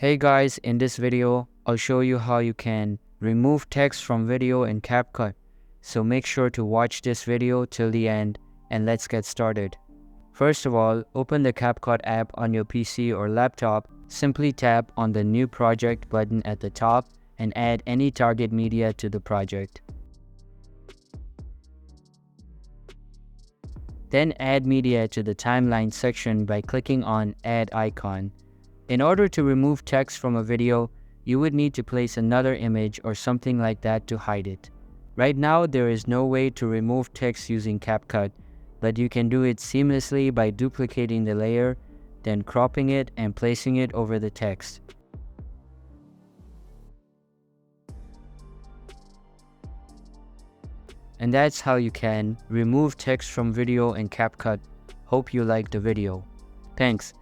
Hey guys, in this video, I'll show you how you can remove text from video in Capcut. So make sure to watch this video till the end and let's get started. First of all, open the Capcut app on your PC or laptop. Simply tap on the New Project button at the top and add any target media to the project. Then add media to the timeline section by clicking on Add icon. In order to remove text from a video, you would need to place another image or something like that to hide it. Right now, there is no way to remove text using Capcut, but you can do it seamlessly by duplicating the layer, then cropping it and placing it over the text. And that's how you can remove text from video in Capcut. Hope you liked the video. Thanks.